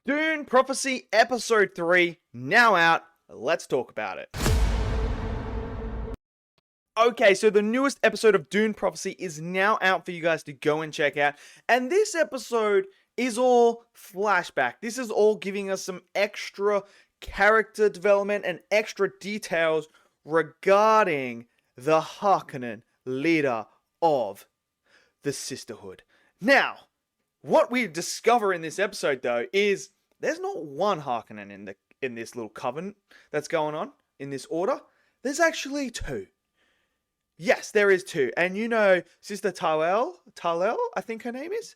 Dune Prophecy Episode 3, now out. Let's talk about it. Okay, so the newest episode of Dune Prophecy is now out for you guys to go and check out. And this episode is all flashback. This is all giving us some extra character development and extra details regarding the Harkonnen, leader of the Sisterhood. Now, what we discover in this episode, though, is there's not one Harkonnen in this little covenant that's going on in this order. There's actually two. Yes, there is two. And you know, Sister Talel, I think her name is,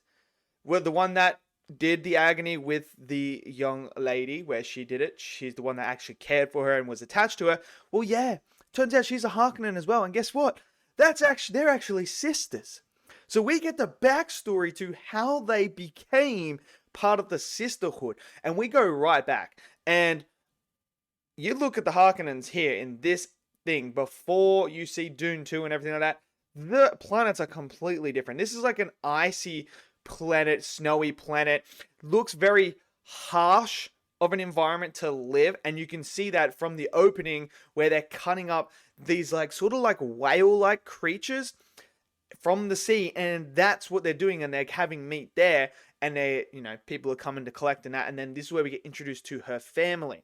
well, the one that did the agony with the young lady where she did it. She's the one that actually cared for her and was attached to her. Well, yeah, turns out she's a Harkonnen as well. And guess what? They're actually sisters. So we get the backstory to how they became part of the Sisterhood. And we go right back. And you look at the Harkonnens here in this thing before you see Dune 2 and everything like that. The planets are completely different. This is like an icy planet, snowy planet. Looks very harsh of an environment to live. And you can see that from the opening where they're cutting up these like sort of like whale-like creatures from the sea, and that's what they're doing, and they're having meat there, and they, you know, people are coming to collect and that, and then this is where we get introduced to her family.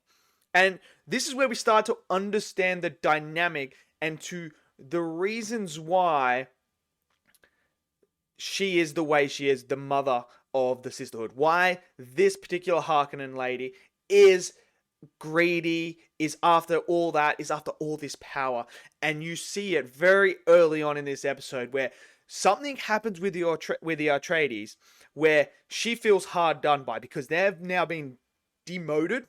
And this is where we start to understand the dynamic and to the reasons why she is the way she is, the mother of the Sisterhood. Why this particular Harkonnen lady is greedy, is after all that, is after all this power. And you see it very early on in this episode where something happens with the Atreides where she feels hard done by because they've now been demoted.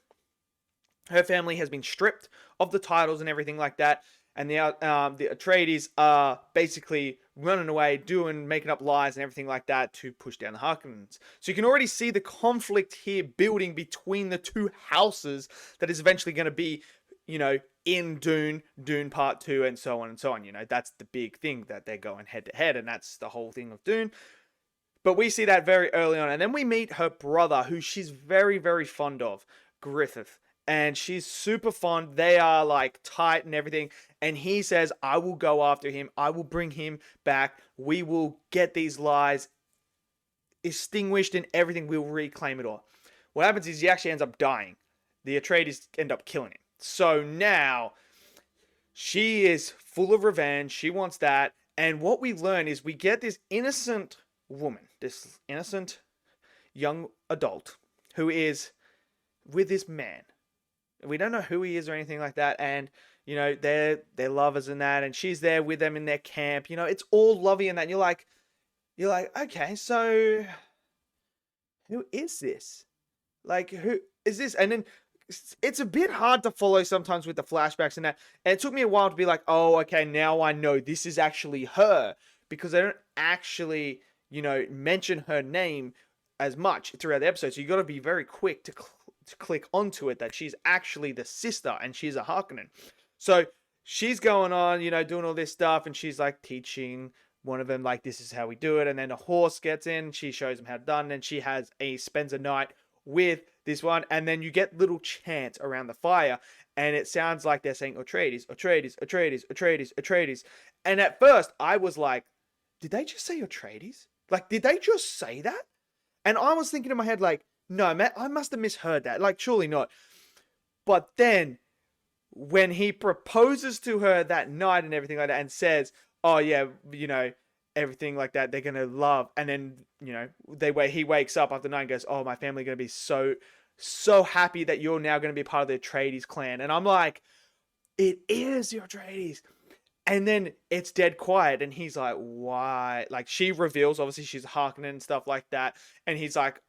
Her family has been stripped of the titles and everything like that. And the Atreides are basically running away, making up lies and everything like that to push down the Harkonnens. So you can already see the conflict here building between the two houses that is eventually going to be, you know, in Dune Part 2 and so on and so on. You know, that's the big thing that they're going head to head, and that's the whole thing of Dune. But we see that very early on. And then we meet her brother, who she's very, very fond of, Griffith. And she's super fond. They are like tight and everything. And he says, I will go after him. I will bring him back. We will get these lies extinguished and everything. We'll reclaim it all. What happens is he actually ends up dying. The Atreides end up killing him. So now she is full of revenge. She wants that. And what we learn is we get this innocent woman, this innocent young adult who is with this man. We don't know who he is or anything like that. And, you know, they're lovers and that. And she's there with them in their camp. You know, it's all lovey and that. And you're like, okay, so who is this? Like, who is this? And then it's a bit hard to follow sometimes with the flashbacks and that. And it took me a while to be like, oh, okay, now I know this is actually her. Because they don't actually, you know, mention her name as much throughout the episode. So you got to be very quick to click onto it that she's actually the sister and she's a Harkonnen. So she's going on, you know, doing all this stuff, and she's like teaching one of them like, this is how we do it. And then a horse gets in, she shows him how to done, and she spends a night with this one, and then you get little chants around the fire, and it sounds like they're saying Atreides, Atreides, Atreides, Atreides, Atreides. And at first I was like, did they just say Atreides? Like, did they just say that? And I was thinking in my head like, no, man, I must have misheard that. Like, surely not. But then, when he proposes to her that night and everything like that and says, oh, yeah, you know, everything like that, they're going to love. And then, you know, he wakes up after the night and goes, oh, my family going to be so happy that you're now going to be part of the Atreides clan. And I'm like, it is your Atreides. And then it's dead quiet. And he's like, why? Like, she reveals, obviously, she's Harkonnen and stuff like that. And he's like,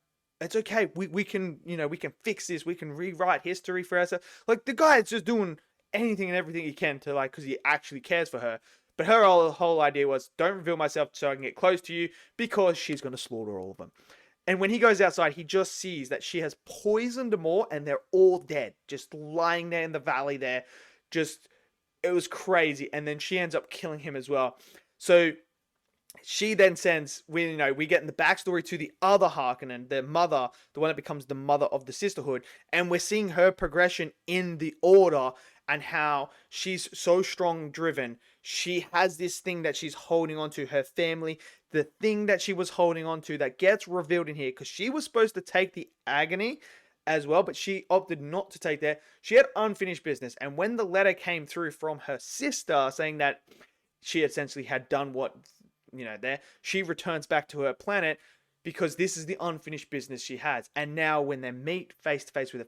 it's okay. We can, you know, we can fix this. We can rewrite history for ourselves. Like, the guy is just doing anything and everything he can to, like, because he actually cares for her. But her whole idea was, don't reveal myself so I can get close to you, because she's going to slaughter all of them. And when he goes outside, he just sees that she has poisoned them all, and they're all dead. Just lying there in the valley there. Just, it was crazy. And then she ends up killing him as well. So she then sends, we get in the backstory to the other Harkonnen, the mother, the one that becomes the mother of the sisterhood, and we're seeing her progression in the order and how she's so strong driven. She has this thing that she's holding on to, her family, the thing that she was holding on to that gets revealed in here, because she was supposed to take the agony as well, but she opted not to take that. She had unfinished business, and when the letter came through from her sister saying that she essentially had done what, there, she returns back to her planet because this is the unfinished business she has. And now when they meet face to face with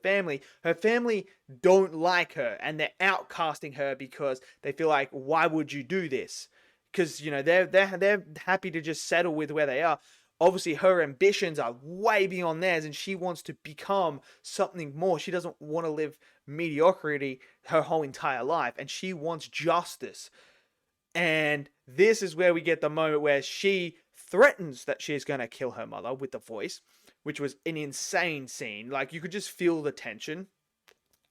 her family don't like her and they're outcasting her because they feel like, why would you do this? Because, they're happy to just settle with where they are. Obviously, her ambitions are way beyond theirs and she wants to become something more. She doesn't want to live mediocrity her whole entire life, and she wants justice. And this is where we get the moment where she threatens that she's going to kill her mother with the voice, which was an insane scene. Like, you could just feel the tension.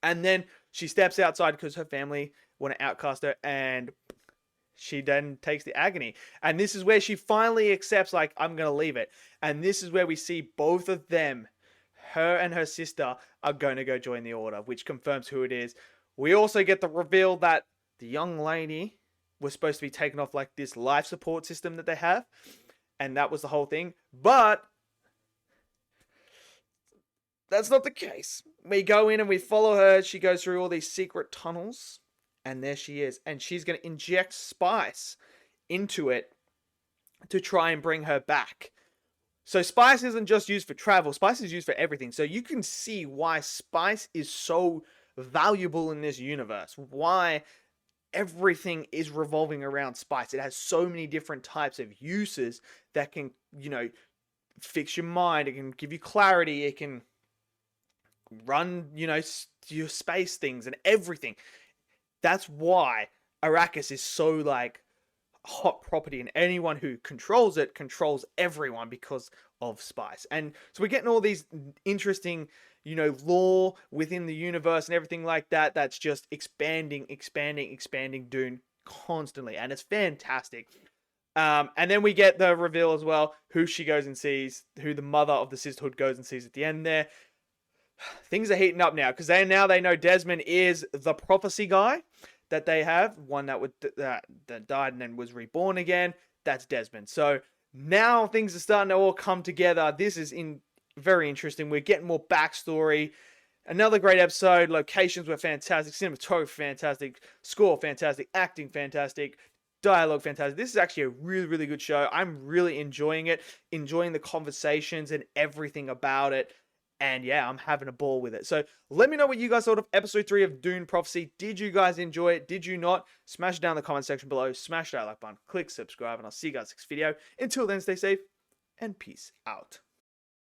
And then she steps outside because her family want to outcast her, and she then takes the agony. And this is where she finally accepts, like, I'm going to leave it. And this is where we see both of them, her and her sister, are going to go join the Order, which confirms who it is. We also get the reveal that the young lady was supposed to be taken off like this life support system that they have, and that was the whole thing. But that's not the case. We go in and we follow her. She goes through all these secret tunnels, and there she is, and she's going to inject spice into it to try and bring her back. So spice isn't just used for travel. Spice is used for everything. So you can see why spice is so valuable in this universe. Why everything is revolving around spice. It has so many different types of uses that can, fix your mind. It can give you clarity. It can run, your space things and everything. That's why Arrakis is so, like, hot property, and anyone who controls it controls everyone because of spice. And so we're getting all these interesting, lore within the universe and everything like that. That's just expanding Dune constantly, and it's fantastic. And then we get the reveal as well, who she goes and sees, who the mother of the sisterhood goes and sees at the end there. Things are heating up now, because they know Desmond is the prophecy guy that they have, one that died and then was reborn again. That's Desmond. So now things are starting to all come together. This is very interesting. We're getting more backstory. Another great episode. Locations were fantastic. Cinematography fantastic. Score fantastic. Acting fantastic. Dialogue fantastic. This is actually a really, really good show. I'm really enjoying it. Enjoying the conversations and everything about it. And yeah, I'm having a ball with it. So let me know what you guys thought of episode 3 of Dune Prophecy. Did you guys enjoy it? Did you not? Smash it down in the comment section below. Smash that like button. Click subscribe. And I'll see you guys next video. Until then, stay safe and peace out.